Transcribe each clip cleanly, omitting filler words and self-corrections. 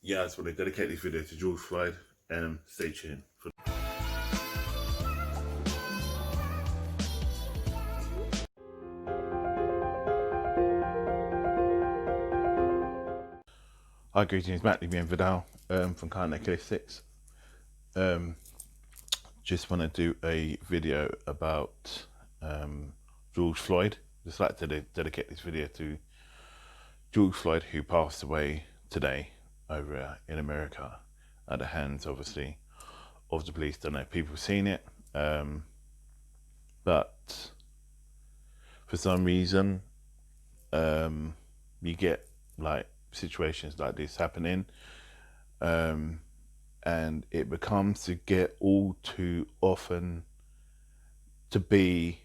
yeah, I just want to dedicate this video to George Floyd. Stay tuned. Hi, greetings, Matt Lee Vidal from Kind 6. Just want to do a video about George Floyd. Just like to dedicate this video to George Floyd, who passed away today over in America at the hands, obviously, of the police. Don't know if people have seen it, but for some reason, you get like situations like this happening, and it becomes to get all too often to be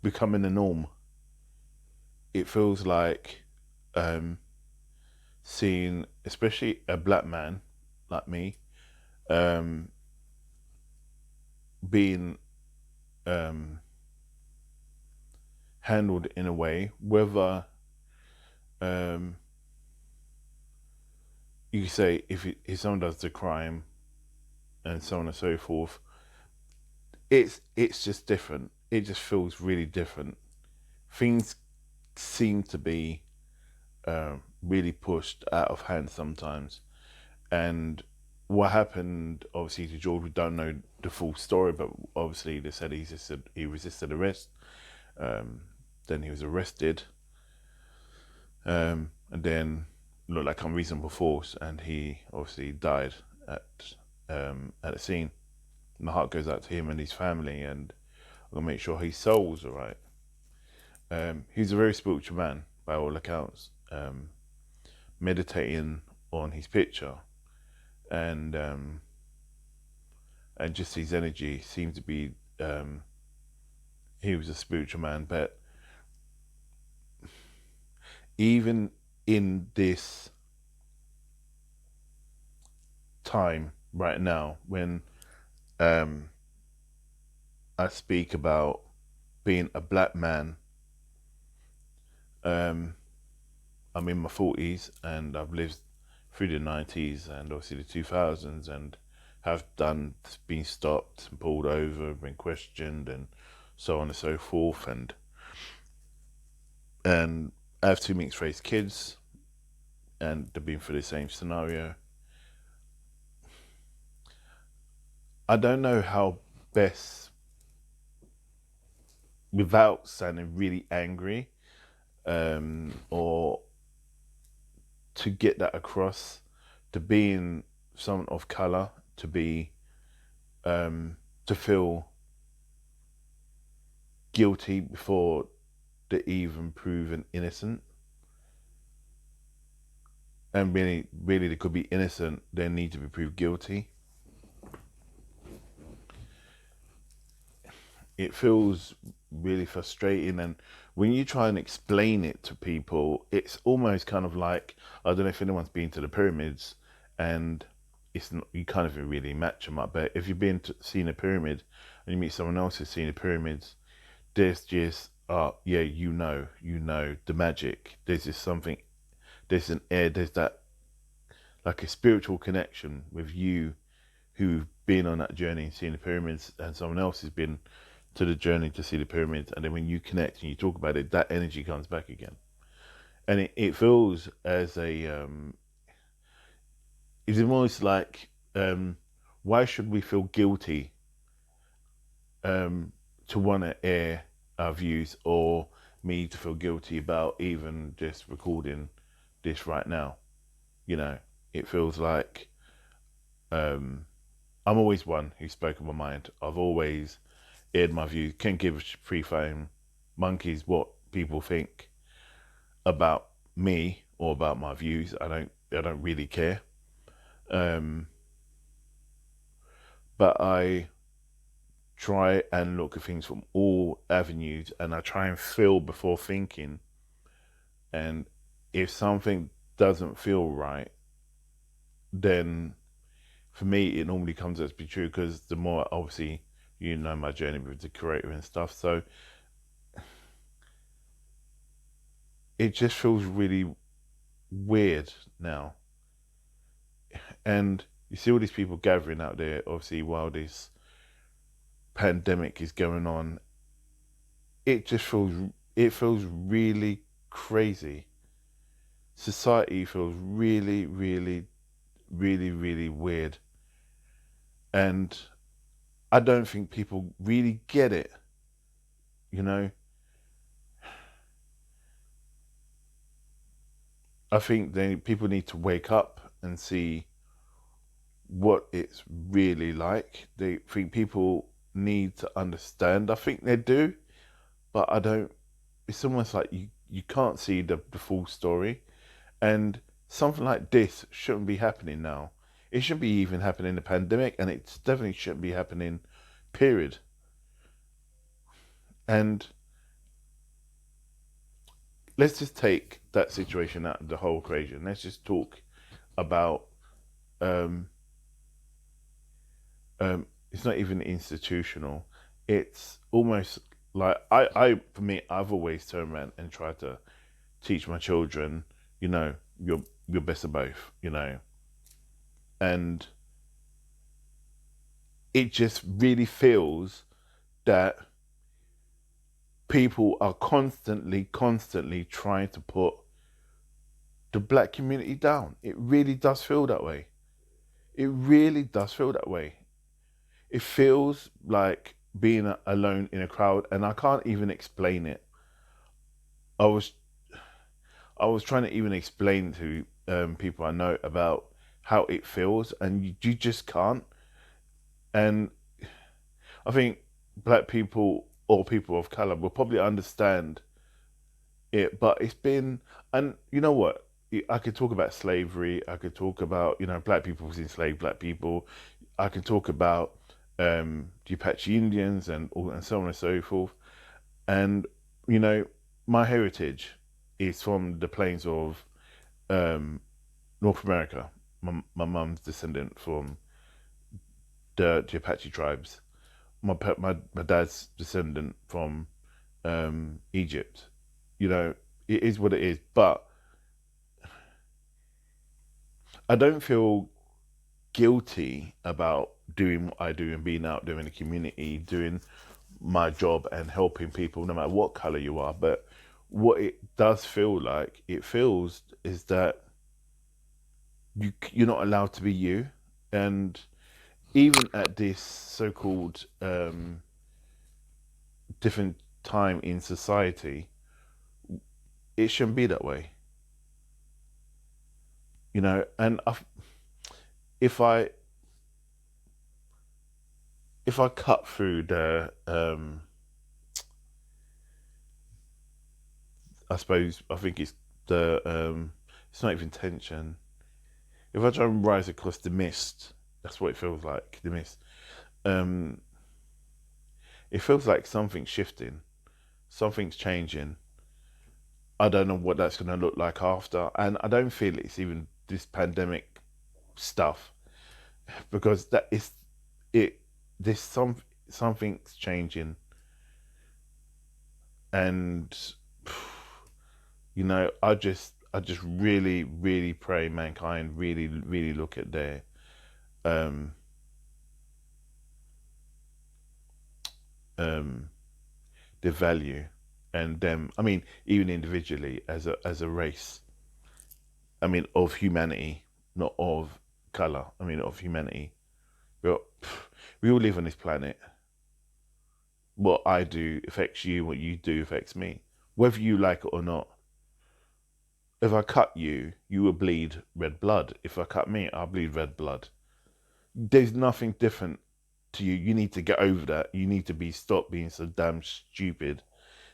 becoming the norm. It feels like seeing, especially a black man like me, being handled in a way, whether you say if someone does the crime and so on and so forth, it's just different. It just feels really different. Things seem to be really pushed out of hand sometimes. And what happened, obviously, to George, we don't know the full story, but obviously they said he resisted arrest. Then he was arrested, and then looked like unreasonable force, and he obviously died at the scene. My heart goes out to him and his family, and I'm gonna make sure his soul's all right. He's a very spiritual man by all accounts, meditating on his picture, and just his energy seemed to be, he was a spiritual man. But even in this time right now, when I speak about being a black man, I'm in my 40s and I've lived through the 90s and obviously the 2000s, and have been stopped and pulled over, been questioned, and so on and so forth, and I have two mixed race kids, and they've been through the same scenario. I don't know how best, without sounding really angry, or to get that across, to being someone of color, to be to feel guilty before they're even proven innocent. And really they could be innocent, they need to be proved guilty. It feels really frustrating, and when you try and explain it to people, it's almost kind of like, I don't know if anyone's been to the pyramids, and it's not, you can't even really match them up, but if you've been to seen a pyramid and you meet someone else who's seen the pyramids, there's just yeah, you know the magic. There's just something, there's an air, there's that like a spiritual connection with you who've been on that journey and seen the pyramids, and someone else has been to the journey to see the pyramids, and then when you connect and you talk about it, that energy comes back again. And it feels as a it's almost like, why should we feel guilty to want to air our views, or me to feel guilty about even just recording this right now? You know, it feels like I'm always one who's spoken my mind. I've always aired my views. Can't give a free phone monkeys what people think about me or about my views. I don't really care. But I try and look at things from all avenues, and I try and feel before thinking. And if something doesn't feel right, then for me it normally comes out to be true, because the more, obviously, you know my journey with the curator and stuff, so it just feels really weird now. And you see all these people gathering out there, obviously, while this pandemic is going on. It feels really crazy. Society feels really, really, really, really weird. And I don't think people really get it, you know? I think people need to wake up and see what it's really like. They think people need to understand. I think they do, but I don't. It's almost like you can't see the full story. And something like this shouldn't be happening now. It shouldn't be even happening in the pandemic, and it definitely shouldn't be happening, period. And let's just take that situation out of the whole equation. Let's just talk about um, it's not even institutional. It's almost like for me, I've always turned around and tried to teach my children, you know, your best of both, and it just really feels that people are constantly trying to put the black community down. It really does feel that way. It really does feel that way. It feels like being alone in a crowd, and I can't even explain it. I was I was trying to even explain to people I know about how it feels, and you just can't. And I think black people or people of color will probably understand it, but it's been, and you know what? I could talk about slavery. I could talk about black people was enslaved black people. I can talk about the Apache Indians and so on and so forth. And you know, my heritage is from the plains of um, North America. My mum's descendant from the Apache tribes. My dad's descendant from Egypt. It is what it is. But I don't feel guilty about doing what I do and being out there in the community, doing my job and helping people, no matter what color you are. But what it does feel like, it feels is that you're not allowed to be you, and even at this so-called different time in society, it shouldn't be that way, And if I if I cut through I suppose I think it's not even tension. If I try and rise across the mist, that's what it feels like. The mist. Um, it feels like something's shifting, something's changing. I don't know what that's going to look like after, and I don't feel it's even this pandemic stuff because that is it. There's something's changing, and I just really really pray mankind really really look at um um their value and them. I mean, even individually as a race. I mean, of humanity, not of color. I mean, of humanity. But we all live on this planet. What I do affects you. What you do affects me, whether you like it or not. If I cut you, you will bleed red blood. If I cut me, I'll bleed red blood. There's nothing different to you. You need to get over that. You need to stop being so damn stupid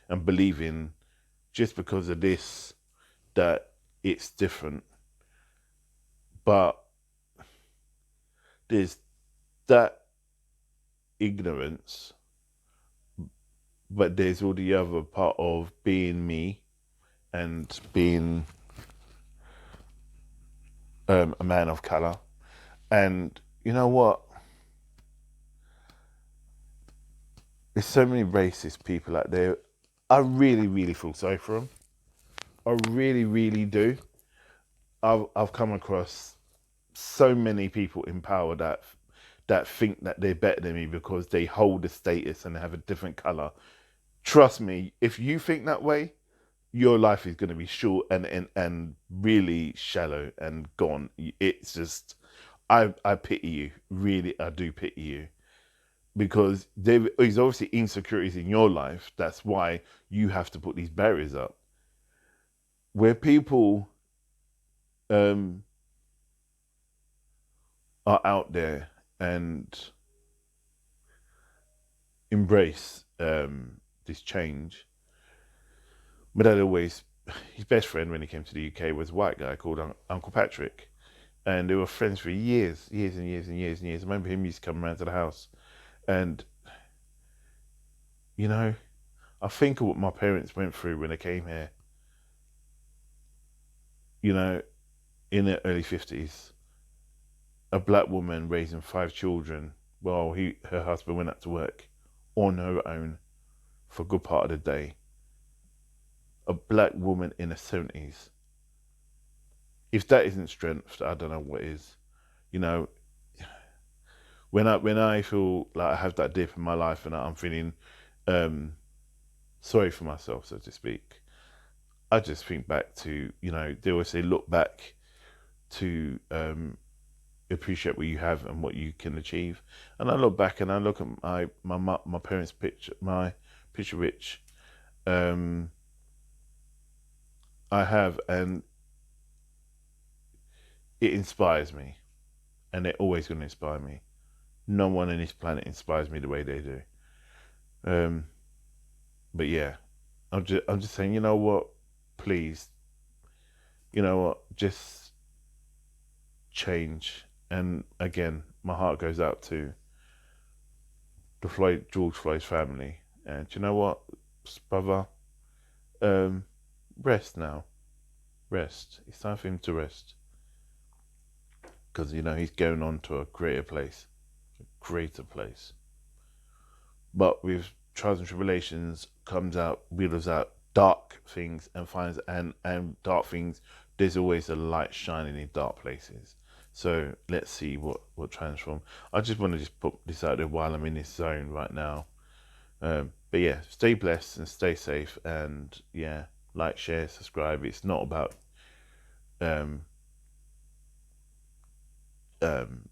and believing just because of this that it's different. But there's that ignorance, but there's all the other part of being me and being a man of color. And you know what? There's so many racist people out there. I really, really feel sorry for them. I really, really do. I've come across so many people in power that think that they're better than me because they hold a status and they have a different color. Trust me, if you think that way, your life is going to be short and really shallow and gone. It's just, I pity you, really, I do pity you because there is obviously insecurities in your life. That's why you have to put these barriers up. Where people um, are out there and embrace this change. My dad always, his best friend when he came to the UK was a white guy called Uncle Patrick. And they were friends for years, years and years and years and years. I remember him used to come around to the house. And, you know, I think of what my parents went through when they came here, you know, in their early 50s. A black woman raising 5 children while her husband went out to work on her own for a good part of the day. A black woman in her 70s. If that isn't strength, I don't know what is. You know, when I feel like I have that dip in my life and I'm feeling um, sorry for myself, so to speak, I just think back to, they always say look back to appreciate what you have and what you can achieve. And I look back and I look at my parents' picture, my picture which um, I have, and it inspires me, and they're always going to inspire me. No one on this planet inspires me the way they do. Um, but yeah, I'm just saying, you know what? Please, you know what? Just change. And again, my heart goes out to the George Floyd's family. And you know what, brother? Um, rest now. Rest. It's time for him to rest because he's going on to a greater place. But with trials and tribulations comes out, wheels out dark things and finds and dark things. There's always a light shining in dark places. So let's see what transform. I just want to just put this out there while I'm in this zone right now. But yeah, stay blessed and stay safe. And yeah, like, share, subscribe. It's not about um, um,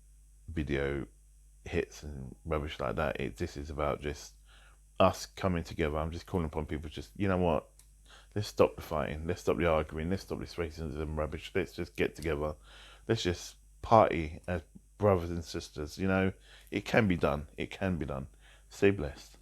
video hits and rubbish like that. This is about just us coming together. I'm just calling upon people. Just, you know what? Let's stop the fighting. Let's stop the arguing. Let's stop this racism rubbish. Let's just get together. Let's just party as brothers and sisters. It can be done. It can be done. Stay blessed.